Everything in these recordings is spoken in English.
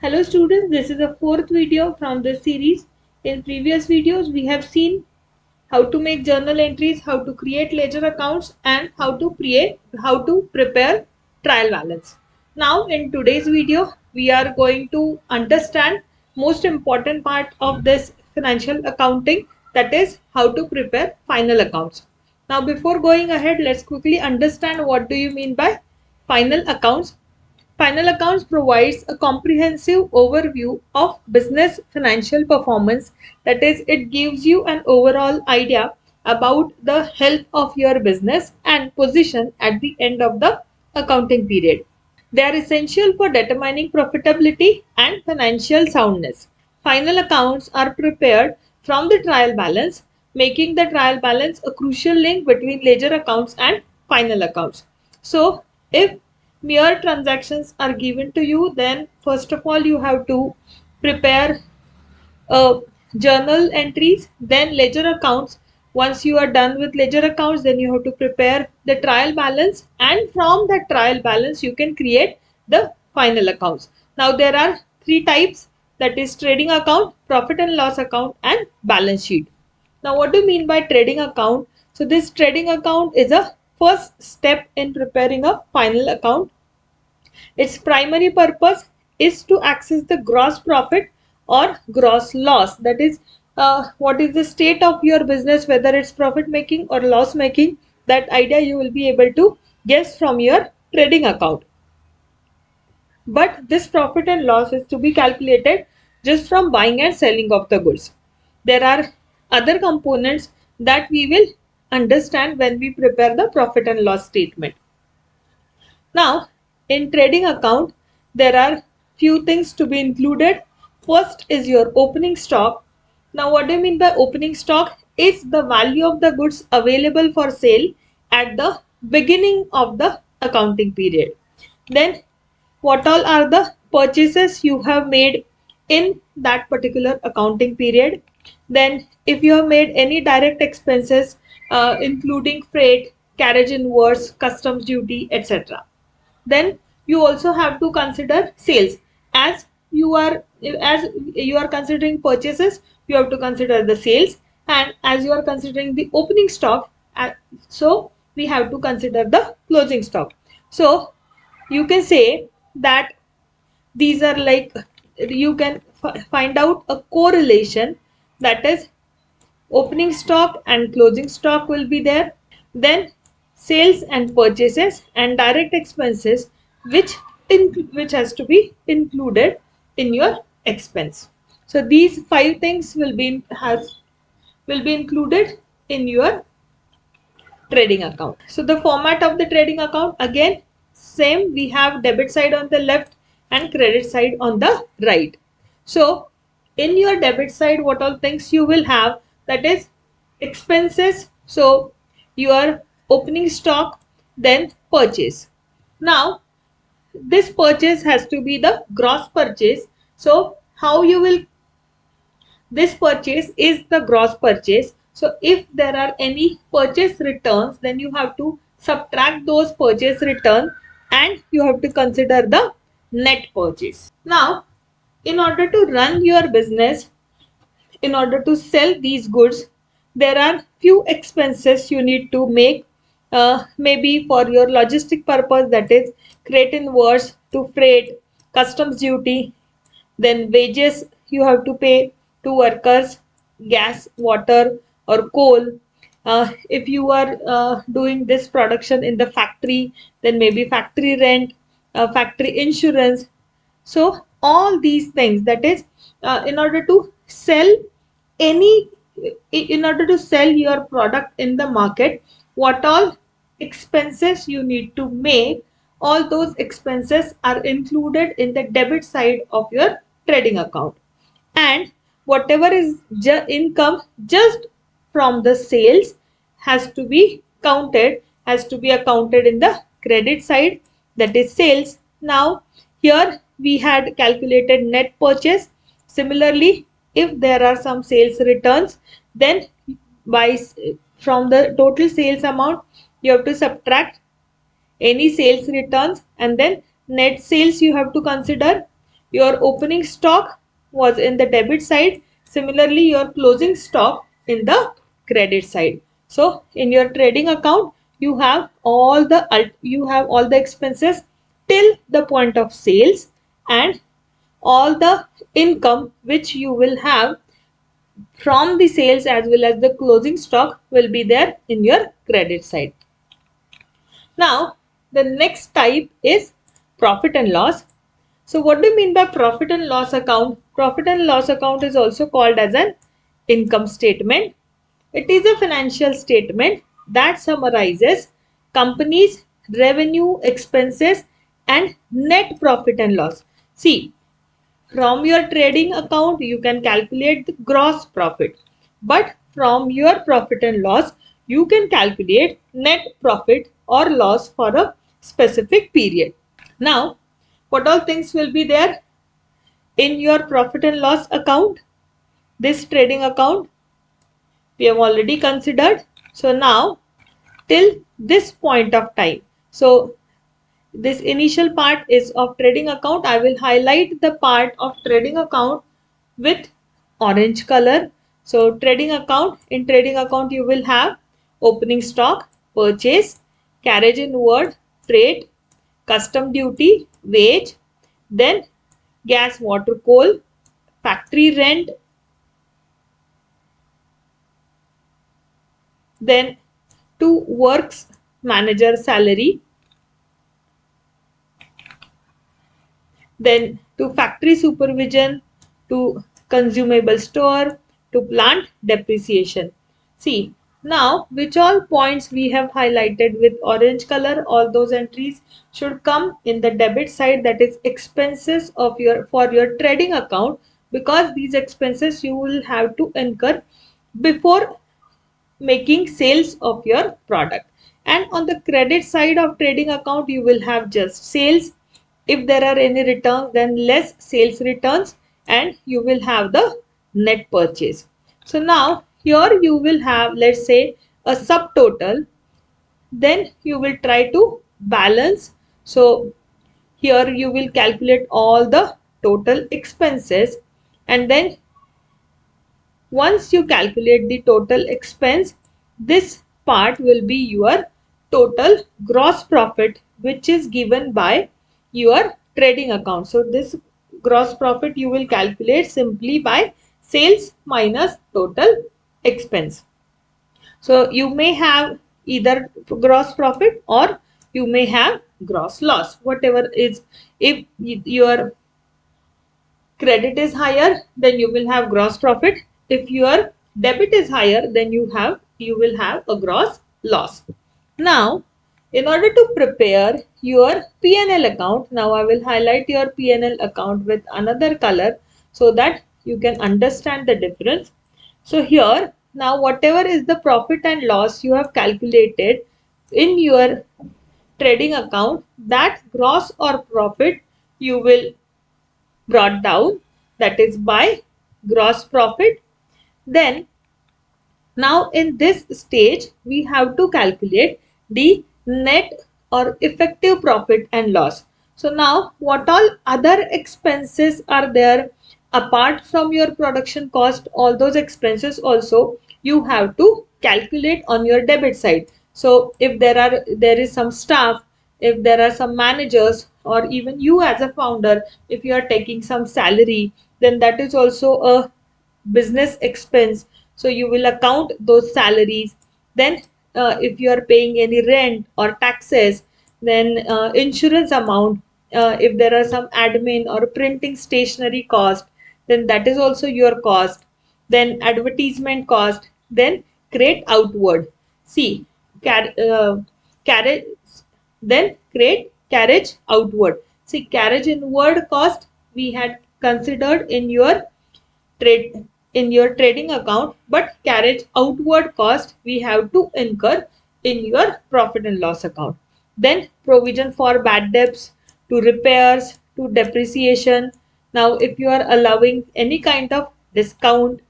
Hello students, this is the fourth video from this series. In previous videos, we have seen how to make journal entries, how to create ledger accounts, and how to prepare trial balance. Now, in today's video, we are going to understand most important part of this financial accounting, that is how to prepare final accounts. Now, before going ahead, let's quickly understand what do you mean by final accounts. Final accounts provides a comprehensive overview of business financial performance. That is, it gives you an overall idea about the health of your business and position at the end of the accounting period. They are essential for determining profitability and financial soundness. Final accounts are prepared from the trial balance, making the trial balance a crucial link between ledger accounts and final accounts. So, if mere transactions are given to you, then first of all you have to prepare journal entries, then ledger accounts. Once you are done with ledger accounts, then you have to prepare the trial balance, and from that trial balance you can create the final accounts. Now there are three types, that is trading account, profit and loss account, and balance sheet. Now what do you mean by trading account? So this trading account is a first step in preparing a final account. Its primary purpose is to access the gross profit or gross loss. That is, what is the state of your business, whether it's profit making or loss making. That idea you will be able to guess from your trading account. But this profit and loss is to be calculated just from buying and selling of the goods. There are other components that we will understand when we prepare the profit and loss statement. Now, in trading account, there are few things to be included. First is your opening stock. Now, what do you mean by opening stock? Is the value of the goods available for sale at the beginning of the accounting period. Then, what all are the purchases you have made in that particular accounting period. Then, if you have made any direct expenses, including freight, carriage inwards, customs duty, etc. Then you also have to consider sales. As you are considering purchases, you have to consider the sales, and as you are considering the opening stock, so we have to consider the closing stock. So you can say that these are like, you can find out a correlation, that is opening stock and closing stock will be there. Then sales and purchases and direct expenses, which which has to be included in your expense. So these five things will be included in your trading account. So the format of the trading account, again same, we have debit side on the left and credit side on the right. So in your debit side, what all things you will have, that is expenses, so your opening stock, then purchase. Now this purchase has to be the gross purchase. So how you will, this purchase is the gross purchase. So if there are any purchase returns, then you have to subtract those purchase return and you have to consider the net purchase. Now, in order to run your business, in order to sell these goods, there are few expenses you need to make, maybe for your logistic purpose, that is crate inwards to freight, customs duty, then wages you have to pay to workers, gas, water, or coal. If you are doing this production in the factory, then maybe factory rent, factory insurance. So all these things, that is, in order to sell any, in order to sell your product in the market, what all expenses you need to make, all those expenses are included in the debit side of your trading account. And whatever is income just from the sales has to be counted, has to be accounted in the credit side, that is sales. Now here we had calculated net purchase. Similarly, if there are some sales returns, then by from the total sales amount you have to subtract any sales returns, and then net sales you have to consider. your opening stock was in the debit side. Similarly, your closing stock in the credit side. So in your trading account, you have all the expenses till the point of sales, and all the income which you will have from the sales as well as the closing stock will be there in your credit side. Now, the next type is profit and loss. So what do you mean by profit and loss account? Profit and loss account is also called as an income statement. It is a financial statement that summarizes company's revenue, expenses, and net profit and loss. See, from your trading account, you can calculate the gross profit. But from your profit and loss, you can calculate net profit or loss for a specific period. Now, what all things will be there in your profit and loss account? This trading account we have already considered. So now, till this point of time. So this initial part is of trading account. I will highlight the part of trading account with orange color. So trading account, in trading account you will have opening stock, purchase, carriage inward, freight, custom duty, wage, then gas, water, coal, factory rent, then to works manager salary, then to factory supervision, to consumable store, to plant depreciation. See, now which all points we have highlighted with orange color, all those entries should come in the debit side, that is expenses of your for your trading account, because these expenses you will have to incur before making sales of your product. And on the credit side of trading account, you will have just sales. If there are any returns, then less sales returns, and you will have the net purchase. So now here you will have, let's say, a subtotal. Then you will try to balance. So here you will calculate all the total expenses, and then once you calculate the total expense, this part will be your total gross profit, which is given by your trading account. So this gross profit you will calculate simply by sales minus total expense. So you may have either gross profit or you may have gross loss, whatever is. If your credit is higher, then you will have gross profit. If your debit is higher, then you will have a gross loss. Now, in order to prepare your P&L account, now I will highlight your P&L account with another color so that you can understand the difference. So here, now whatever is the profit and loss you have calculated in your trading account, that gross or profit you will brought down, that is by gross profit. Then now in this stage we have to calculate the net or effective profit and loss. So now what all other expenses are there apart from your production cost, all those expenses also you have to calculate on your debit side. So if there is some staff, if there are some managers, or even you as a founder, if you are taking some salary, then that is also a business expense. So you will account those salaries. Then if you are paying any rent or taxes, then insurance amount, if there are some admin or printing stationery cost, then that is also your cost. Then advertisement cost, then create outward. See, carriage, then create carriage outward. See, carriage inward cost we had considered in your trading account, but carriage outward cost we have to incur in your profit and loss account. Then provision for bad debts, to repairs, to depreciation. Now if you are allowing any kind of discount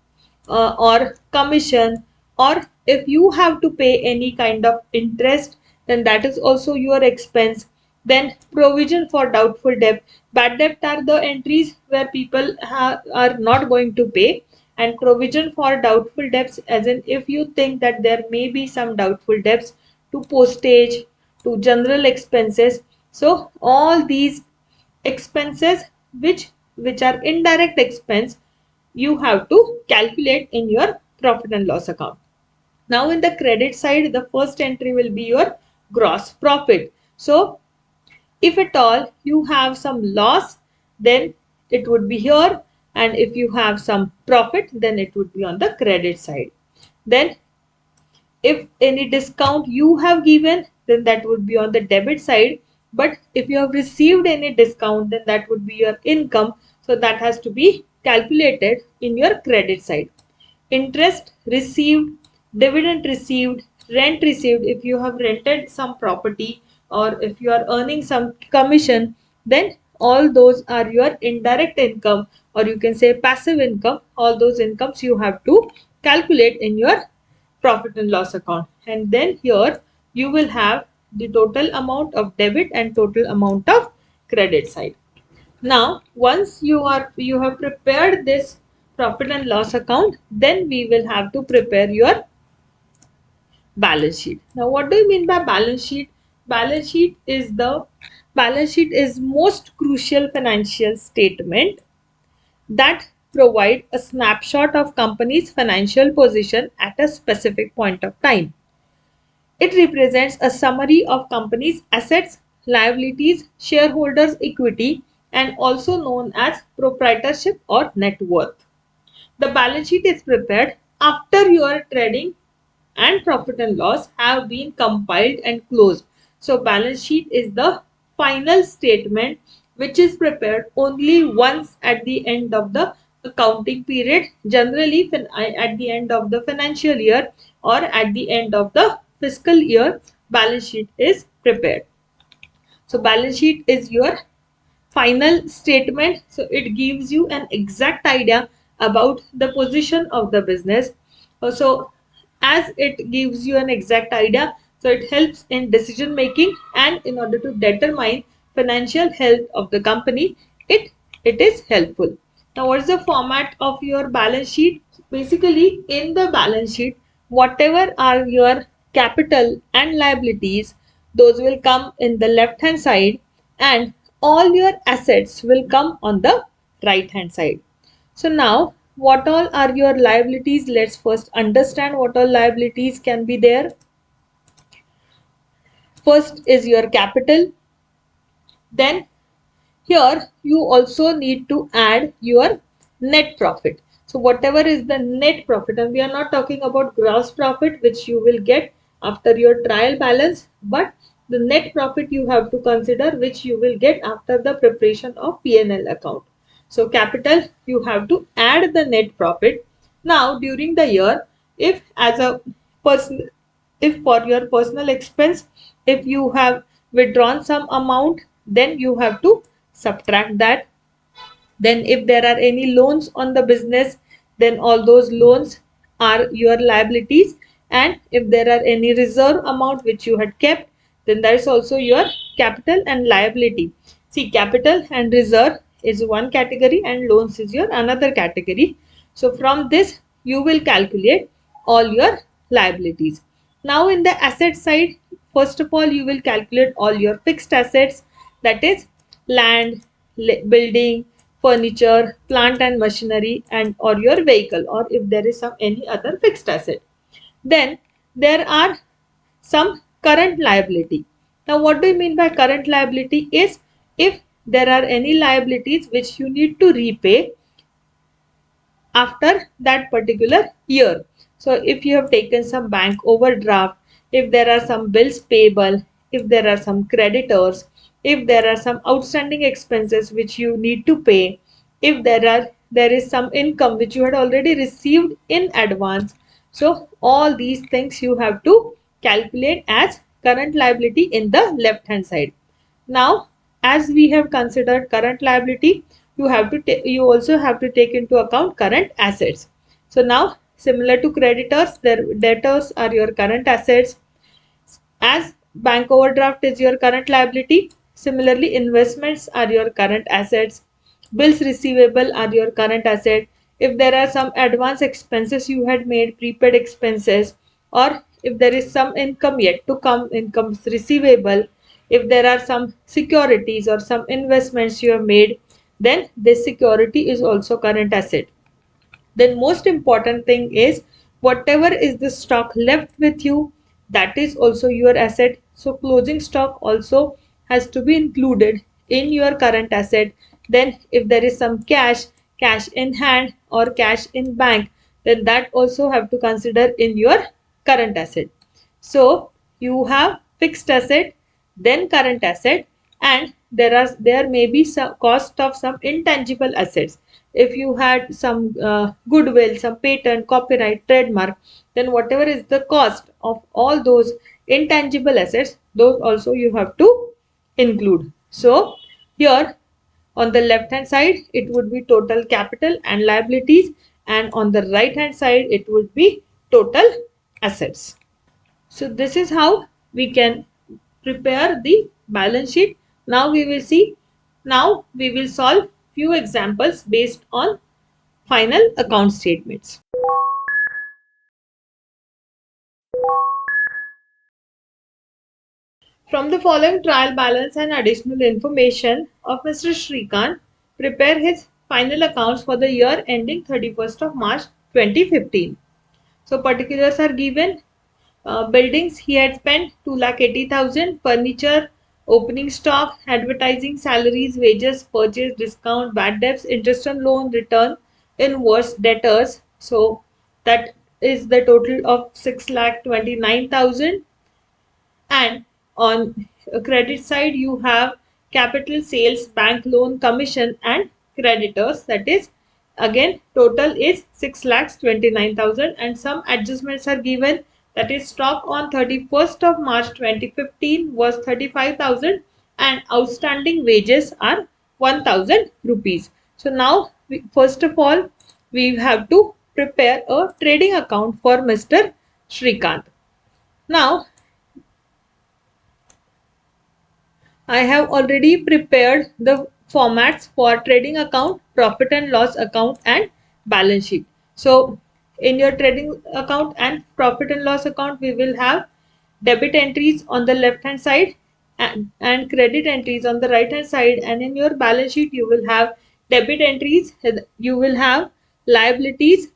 or commission, or if you have to pay any kind of interest, then that is also your expense. Then provision for doubtful debt. Bad debt are the entries where people are not going to pay, and provision for doubtful debts, as in if you think that there may be some doubtful debts to postage, to general expenses. So all these expenses which are indirect expense, you have to calculate in your profit and loss account. Now in the credit side, the first entry will be your gross profit. So if at all you have some loss, then it would be here, and if you have some profit, then it would be on the credit side. Then if any discount you have given, then that would be on the debit side. But if you have received any discount, then that would be your income, so that has to be calculated in your credit side. Interest received, dividend received, rent received. If you have rented some property or if you are earning some commission, then all those are your indirect income, or you can say passive income. All those incomes you have to calculate in your profit and loss account. And then here you will have the total amount of debit and total amount of credit side. Now, once you have prepared this profit and loss account, then we will have to prepare your balance sheet. Now, what do you mean by balance sheet? Balance sheet is most crucial financial statement that provide a snapshot of company's financial position at a specific point of time. It represents a summary of company's assets, liabilities, shareholders' equity, and also known as proprietorship or net worth. The balance sheet is prepared after your trading and profit and loss have been compiled and closed. So balance sheet is the final statement which is prepared only once at the end of the accounting period, generally at the end of the financial year or at the end of the fiscal year. Balance sheet is prepared. So balance sheet is your final statement, so it gives you an exact idea about the position of the business. So as it gives you an exact idea, so it helps in decision making, and in order to determine financial health of the company, it is helpful. Now what is the format of your balance sheet? Basically in the balance sheet, whatever are your capital and liabilities, those will come in the left hand side, and all your assets will come on the right hand side. So now what all are your liabilities? Let's first understand what all liabilities can be there. First is your capital. Then here you also need to add your net profit. So whatever is the net profit, and we are not talking about gross profit which you will get after your trial balance, but the net profit you have to consider, which you will get after the preparation of P&L account. So capital, you have to add the net profit. Now during the year, if as a person, if for your personal expense, if you have withdrawn some amount, then you have to subtract that. Then if there are any loans on the business, then all those loans are your liabilities. And if there are any reserve amount which you had kept, then that is also your capital and liability. See, capital and reserve is one category and loans is your another category. So from this you will calculate all your liabilities. Now in the asset side, first of all you will calculate all your fixed assets, that is land, building, furniture, plant and machinery, and or your vehicle, or if there is some any other fixed asset. Then there are some current liability. Now what do you mean by current liability is if there are any liabilities which you need to repay after that particular year. So if you have taken some bank overdraft, if there are some bills payable, if there are some creditors, if there are some outstanding expenses which you need to pay, if there is some income which you had already received in advance. So all these things you have to calculate as current liability in the left hand side. Now, as we have considered current liability, you also have to take into account current assets. So now, similar to creditors, their debtors are your current assets. As bank overdraft is your current liability, Similarly, investments are your current assets. Bills receivable are your current asset. If there are some advance expenses you had made, prepaid expenses, or if there is some income yet to come, incomes receivable, if there are some securities or some investments you have made, then this security is also current asset. Then most important thing is whatever is the stock left with you, that is also your asset. So closing stock also has to be included in your current asset. Then if there is some cash in hand or cash in bank, then that also have to consider in your current asset. So you have fixed asset, then current asset, and there may be some cost of some intangible assets. If you had some goodwill, some patent, copyright, trademark, then whatever is the cost of all those intangible assets, those also you have to include. So here on the left hand side it would be total capital and liabilities, and on the right hand side it would be total assets. So this is how we can prepare the balance sheet. Now we will solve few examples based on final account statements. From the following trial balance and additional information of Mr. Shrikant, prepare his final accounts for the year ending 31st of March 2015. So particulars are given. Buildings he had spent 2,80,000, furniture, opening stock, advertising, salaries, wages, purchase, discount, bad debts, interest on loan, return, invoice, debtors. So that is the total of 6,29,000. And on credit side you have capital, sales, bank loan, commission and creditors, that is again total is 6,29,000, and some adjustments are given, that is stock on 31st of March 2015 was 35,000 and outstanding wages are 1,000 rupees. So now first of all we have to prepare a trading account for Mr. Shrikant. Now I have already prepared the formats for trading account, profit and loss account and balance sheet. So in your trading account and profit and loss account, we will have debit entries on the left hand side and credit entries on the right hand side. And in your balance sheet, you will have debit entries, you will have liabilities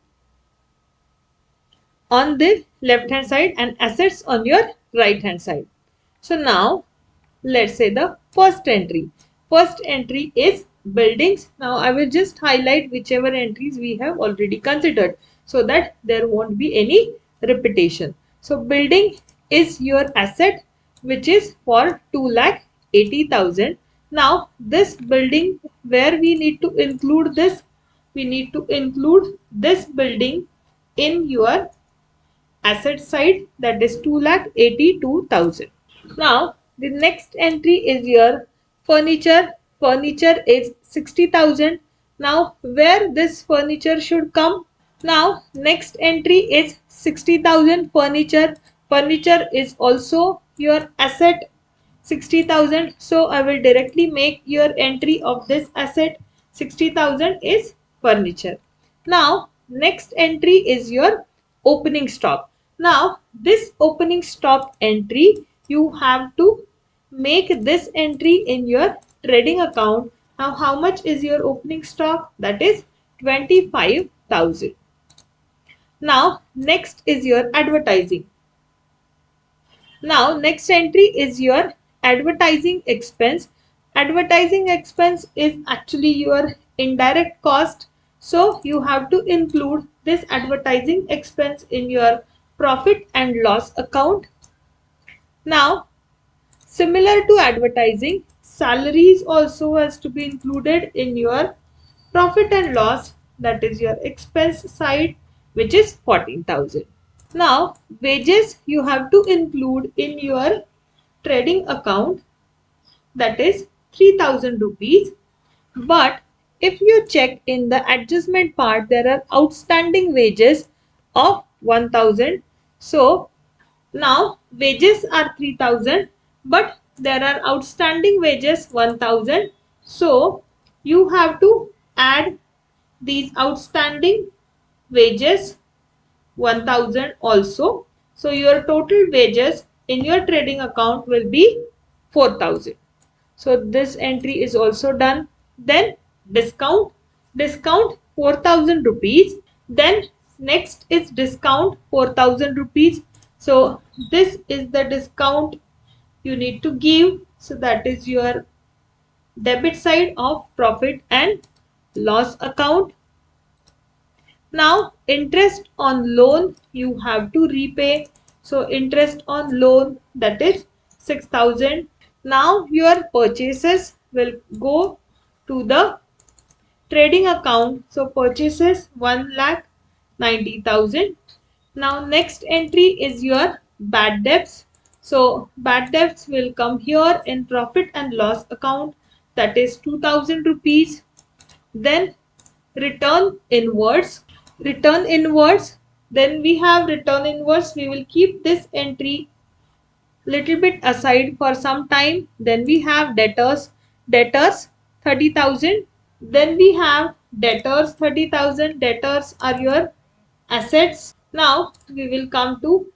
on the left hand side and assets on your right hand side. So now let's say the first entry. First entry is buildings. Now I will just highlight whichever entries we have already considered so that there won't be any repetition. So building is your asset which is for 2,80,000. Now this building, where we need to include this, we need to include this building in your asset side, that is 2,82,000. Now the next entry is your furniture. Furniture is 60,000. Now where this furniture should come? Now next entry is 60,000 furniture. Furniture is also your asset 60,000. So I will directly make your entry of this asset 60,000 is furniture. Now next entry is your opening stock. Now this opening stock entry, you have to make this entry in your trading account. Now how much is your opening stock? That is 25,000. Now next is your advertising. Now next entry is your advertising expense. Advertising expense is actually your indirect cost. So you have to include this advertising expense in your profit and loss account. Now similar to advertising, salaries also has to be included in your profit and loss, that is your expense side, which is 14,000. Now wages you have to include in your trading account, that is 3,000 rupees. But if you check in the adjustment part, there are outstanding wages of 1,000. So now wages are 3,000, but there are outstanding wages 1000. So you have to add these outstanding wages 1000 also. So your total wages in your trading account will be 4000. So this entry is also done. Then discount 4000 rupees. Then next is discount 4000 rupees. So this is the discount you need to give. So that is your debit side of profit and loss account. Now interest on loan you have to repay. So interest on loan, that is 6000. Now your purchases will go to the trading account. So purchases 1,90,000. Now next entry is your bad debts. So bad debts will come here in profit and loss account, that is 2000 rupees. Then return inwards. Then we have return inwards. We will keep this entry little bit aside for some time. Then we have debtors 30,000. Then we have debtors 30,000. Debtors are your assets. Now we will come to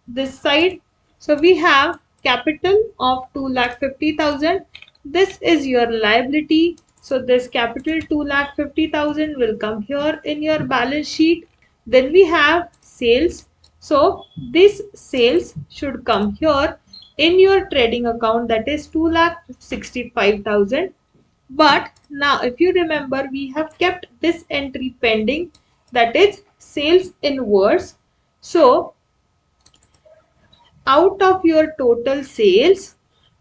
this side. So we have capital of 2,50,000. This is your liability. So this capital 2,50,000 will come here in your balance sheet. Then we have sales. So this sales should come here in your trading account, that is 2,65,000. But now if you remember, we have kept this entry pending, that is sales inwards. So out of your total sales,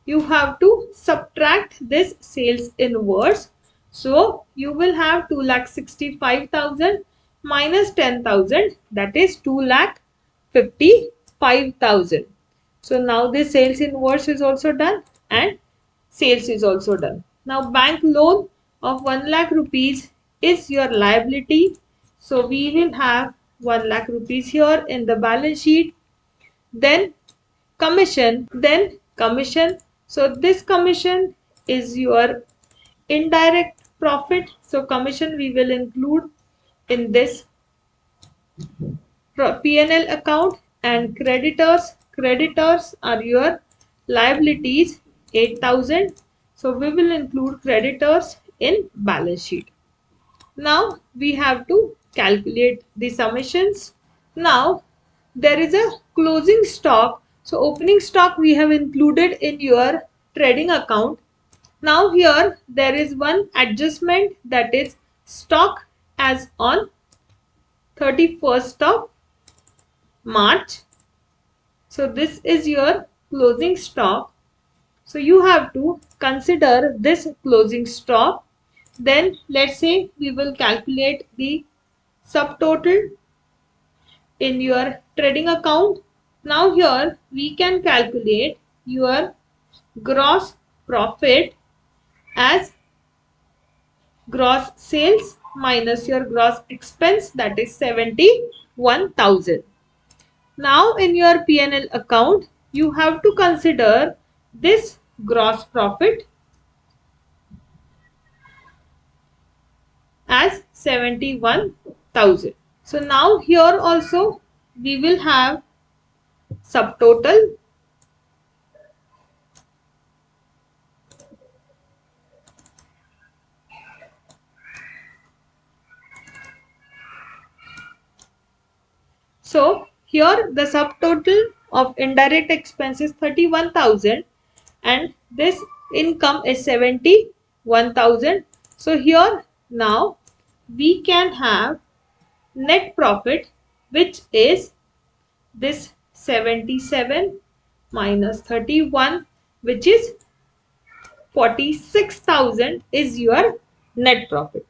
you have to subtract this sales inwards. So you will have 2,65,000 minus 10,000, that is 2,55,000. So now this sales inwards is also done and sales is also done. Now bank loan of 1 lakh rupees is your liability. So we will have 1 lakh rupees here in the balance sheet. Then commission. So this commission is your indirect profit. So commission we will include in this P&L account. And creditors are your liabilities 8,000. So we will include creditors in balance sheet. Now we have to calculate the summations. Now there is a closing stock. So opening stock we have included in your trading account. Now here there is one adjustment, that is stock as on 31st of March. So this is your closing stock. So you have to consider this closing stock. Then let's say we will calculate the subtotal in your trading account. Now here we can calculate your gross profit as gross sales minus your gross expense, that is 71,000. Now in your P&L account you have to consider this gross profit as 71,000. So now here also we will have subtotal. So here the subtotal of indirect expense is 31,000 and this income is 71,000. So here now we can have net profit, which is this 77 minus 31, which is 46,000 is your net profit.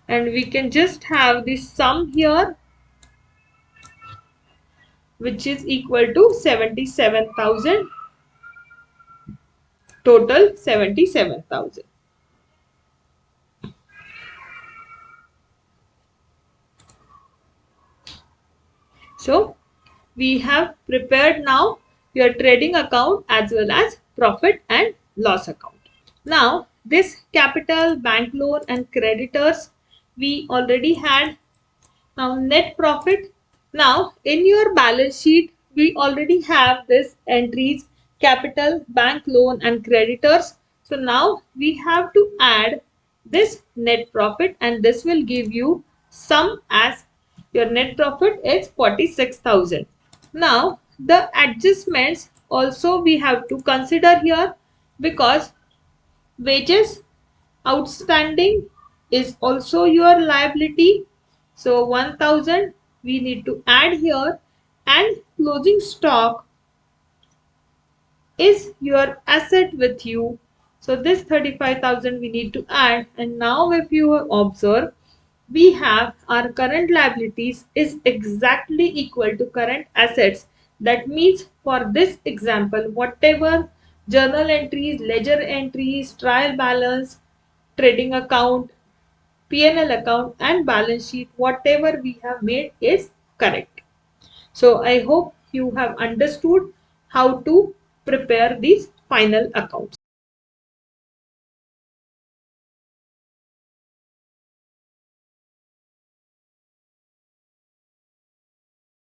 And we can just have the sum here, which is equal to 77,000, total 77,000. So we have prepared now your trading account as well as profit and loss account. Now this capital, bank loan and creditors we already had. Now net profit. Now in your balance sheet we already have this entries capital, bank loan and creditors. So now we have to add this net profit and this will give you sum as your net profit is 46,000. Now the adjustments also we have to consider here because wages outstanding is also your liability. So 1000 we need to add here and closing stock is your asset with you. So this 35,000 we need to add, and now if you observe we have our current liabilities is exactly equal to current assets. That means for this example whatever journal entries, ledger entries, trial balance, trading account, P&L account and balance sheet whatever we have made is correct. So I hope you have understood how to prepare these final accounts.